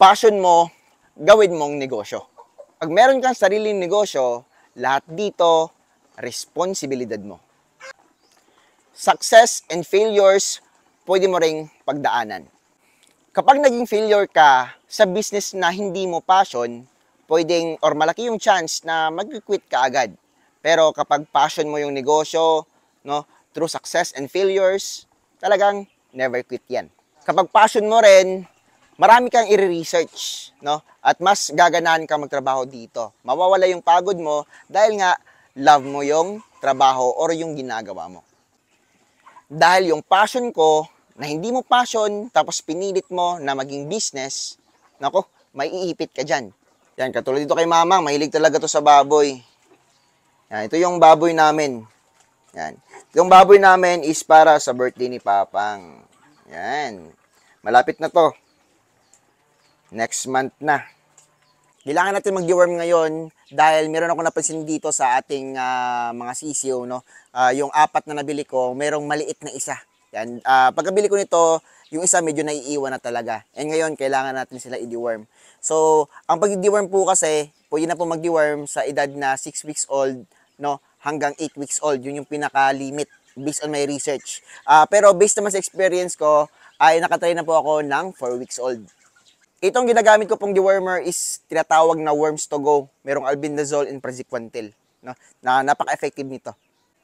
passion mo, gawin mong negosyo. Pag meron kang sariling negosyo, lahat dito, responsibilidad mo. Success and failures, pwede mo ring pagdaanan. Kapag naging failure ka sa business na hindi mo passion, pwedeng or malaki yung chance na mag-quit ka agad. Pero kapag passion mo yung negosyo, no, through success and failures, talagang never quit yan. Kapag passion mo rin, marami kang i-research, no? At mas gaganahan kang magtrabaho dito. Mawawala yung pagod mo dahil nga love mo yung trabaho or yung ginagawa mo. Dahil yung passion ko, na hindi mo passion, tapos pinilit mo na maging business, nako, may iipit ka dyan. Yan, katulad dito kay Mama, mahilig talaga to sa baboy. Yan, ito yung baboy namin. Yan. Yung baboy namin is para sa birthday ni Papang. Yan. Malapit na to. Next month na. Kailangan natin mag-deworm ngayon dahil meron ako napansin dito sa ating mga sisiyo, no? Yung 4 na nabili ko, merong maliit na isa. Yan. Pagkabili ko nito, yung isa medyo naiiwan na talaga. And ngayon, kailangan natin sila i-deworm. So, ang pag-deworm po kasi, pwede na po mag-deworm sa edad na 6 weeks old, no? Hanggang 8 weeks old. Yun yung pinaka-limit based on my research. Pero based naman sa experience ko, ay nakatry na po ako ng 4 weeks old. Itong ginagamit ko pong dewormer is tinatawag na worms to go. Merong albendazole and praziquantel, no? Na napaka-effective nito.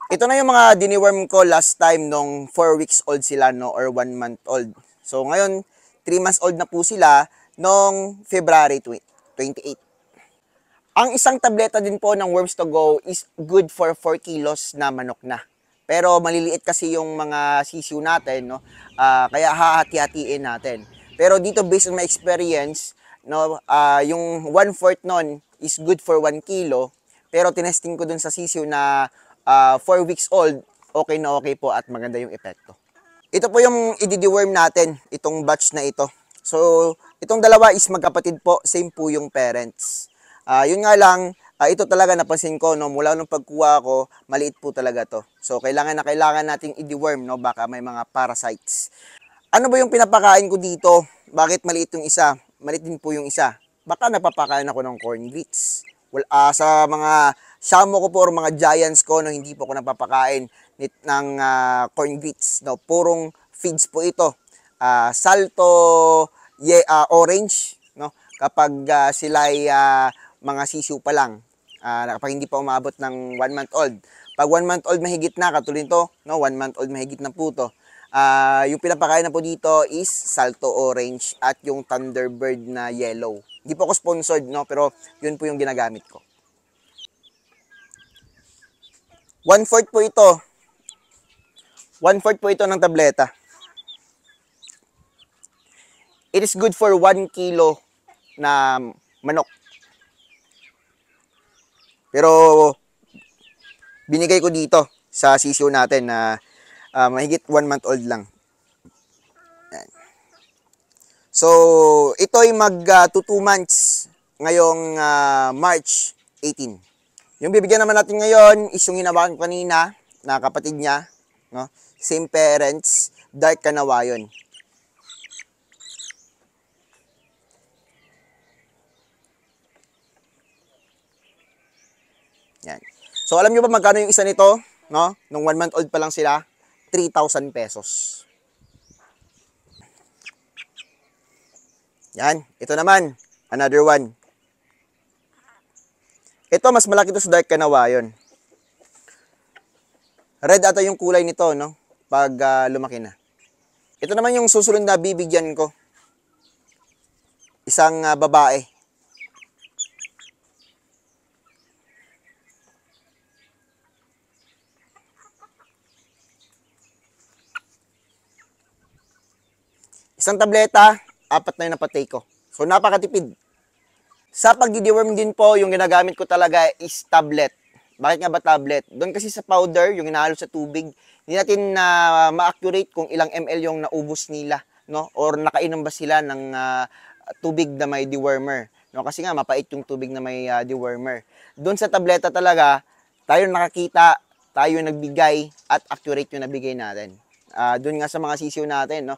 Ito na yung mga diniworm ko last time nung 4 weeks old sila, no, or 1 month old. So ngayon, 3 months old na po sila nung February 28. Ang isang tableta din po ng worms to go is good for 4 kilos na manok na. Pero maliliit kasi yung mga sisiw natin, no? Kaya hahati-hatiin natin. Pero dito based on my experience, no, yung 1/4 nun is good for 1 kilo. Pero tinesting ko dun sa sisiw na 4 weeks old, okay na okay po at maganda yung epekto. Ito po yung i-deworm natin, itong batch na ito. So, itong dalawa is magkapatid po, same po yung parents. Yun nga lang, ito talaga napansin ko, no, mula nung pagkuha ko, maliit po talaga to. So, kailangan nating i-deworm, no, baka may mga parasites. Ano ba yung pinapakain ko dito? Bakit maliit yung isa? Maliit din po yung isa. Baka napapakain ako ng corn grits. Well, sa mga shamo ko po or mga giants ko, no, hindi po ako napapakain ng corn grits. No? Purong feeds po ito. Salto orange, no? Kapag sila ay mga sisiw pa lang. Kapag hindi pa umabot ng 1 month old. Pag 1 month old mahigit na, katulad nito, no? 1 month old mahigit na po ito. Yung pinapakain na po dito is Salto Orange at yung Thunderbird na yellow. Hindi po ako sponsored, no? Pero yun po yung ginagamit ko. 1/4 po ito. 1/4 po ito ng tableta. It is good for 1 kilo na manok. Pero binigay ko dito sa sisiw natin na mahigit 1 month old lang. Yan. So, ito ay mag 2 months ngayong March 18. Yung bibigyan naman natin ngayon is yung hinawakan ko kanina na kapatid niya, no? Same parents, dark kanawayon. Yan. So, alam niyo ba magkano yung isa nito, no? Nung 1 month old pa lang sila, 3,000 pesos. Yan. Ito naman, another one. Ito, mas malaki to sa dark kanawayon. Red ata yung kulay nito, no? Pag lumaki na. Ito naman yung susunod na bibigyan ko. Isang babae. Isang tableta, 4 na yung napatay ko. So, napakatipid. Sa pag-deworm din po, yung ginagamit ko talaga is tablet. Bakit nga ba tablet? Doon kasi sa powder, yung inahalo sa tubig, hindi natin ma-accurate kung ilang ml yung naubos nila, no? Or nakainom ba sila ng tubig na may dewormer, no? Kasi nga mapait yung tubig na may dewormer. Doon sa tableta talaga, tayo nakakita, tayo nagbigay at accurate yung nabigay natin. Doon nga sa mga sisiw natin, no?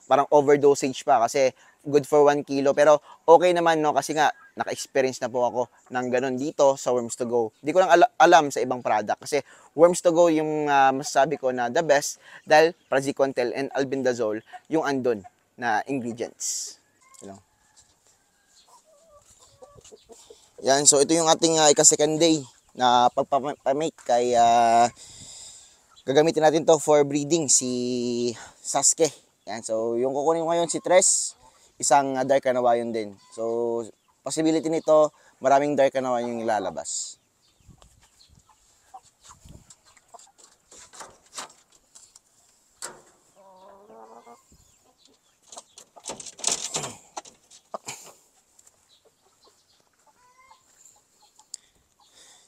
Parang overdosage pa kasi good for 1 kilo. Pero okay naman, no, kasi nga naka-experience na po ako ng ganun dito sa Worms to Go. Hindi ko lang alam sa ibang product kasi Worms to Go yung masasabi ko na the best dahil praziquantel and albendazole yung andon na ingredients. You know? Yan, so ito yung ating ika-second day na pagpapamate kay gagamitin natin to for breeding si Sasuke. Yan, so yung kukunin ko ngayon si Tres, isang dark Kanawayon din. So possibility nito, maraming dark Kanawayon yung ilalabas.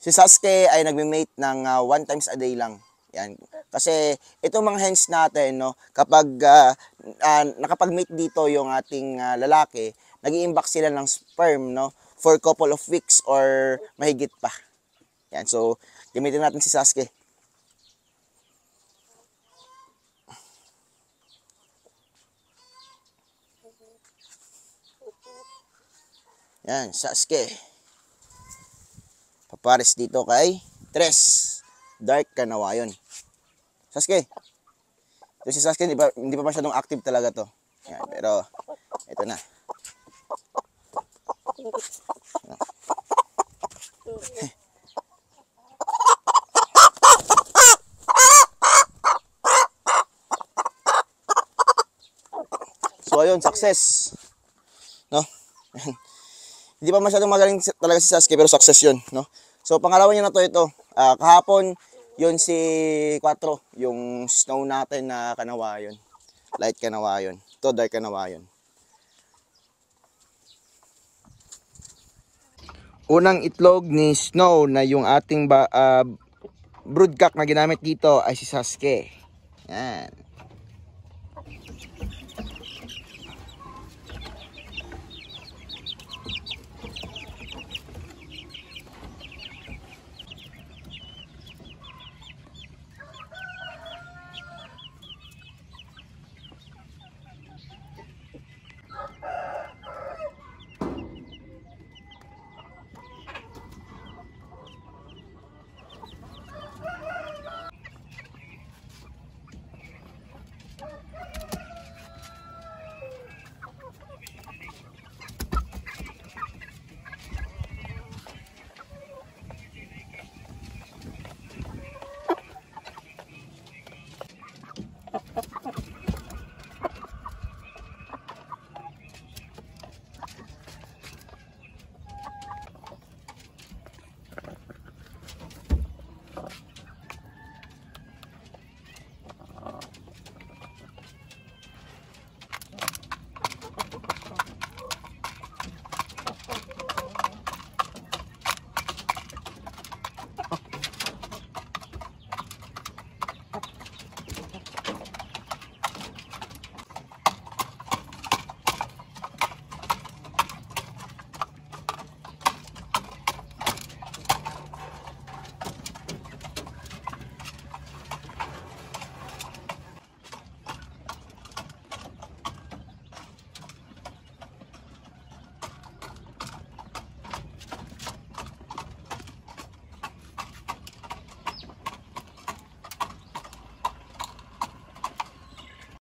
Si Sasuke ay nagme-mate ng 1 times a day lang. Yan. Kasi itong mga hens natin, no, kapag nakapag-mate dito yung ating lalaki, nag-i-imbak sila ng sperm, no, for couple of weeks or mahigit pa. Yan. So, gamitin natin si Sasuke. Yan, Sasuke. Papares dito kay Tres, dark Kanawayon. Sasuke. Ito si Sasuke, hindi pa masyadong active talaga to. Yan, pero ito na. So ayun, success. No? Hindi pa masyadong magaling talaga si Sasuke pero success yun, no? So pangalawa niya na to ito. Kahapon yun si 4, yung snow natin na Kanawayon. Light Kanawayon. Ito dark Kanawayon. Unang itlog ni Snow na yung ating broodcock na ginamit dito ay si Sasuke. Yan.